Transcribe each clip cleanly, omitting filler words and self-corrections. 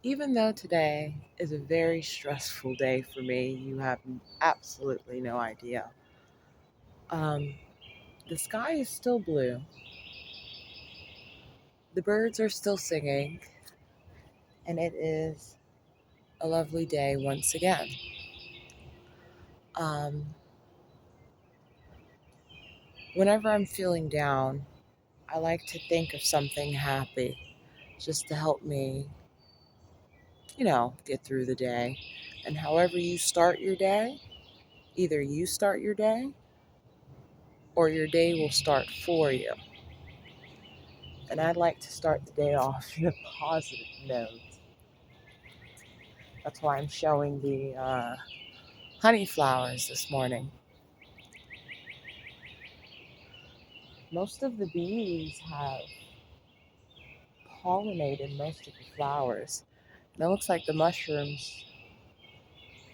Even though today is a very stressful day for me, you have absolutely no idea. Um, the sky is still blue, the birds are still singing, and it is a lovely day once again. Um, Whenever I'm feeling down, I like to think of something happy just to help me, get through the day. And however you start your day, either you start your day or your day will start for you. And I'd like to start the day off in a positive note. That's why I'm showing the honey flowers this morning. Most of the bees have pollinated most of the flowers. And it looks like the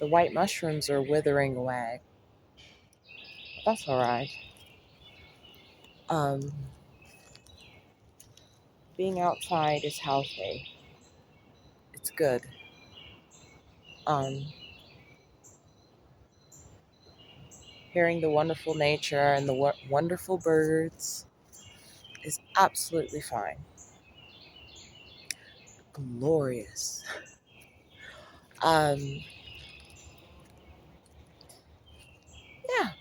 white mushrooms are withering away. But that's all right. Um, Being outside is healthy. It's good. Um, Hearing the wonderful nature and the wonderful birds is absolutely fine. Glorious. Um, yeah,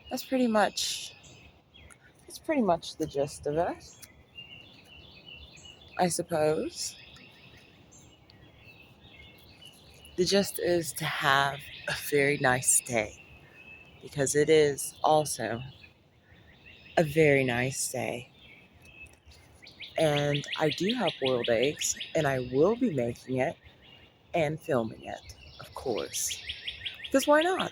that's pretty much the gist of it, I suppose. The gist is to have a very nice day because it is also a very nice day. And I do have boiled eggs, and I will be making it and filming it, of course. Because why not?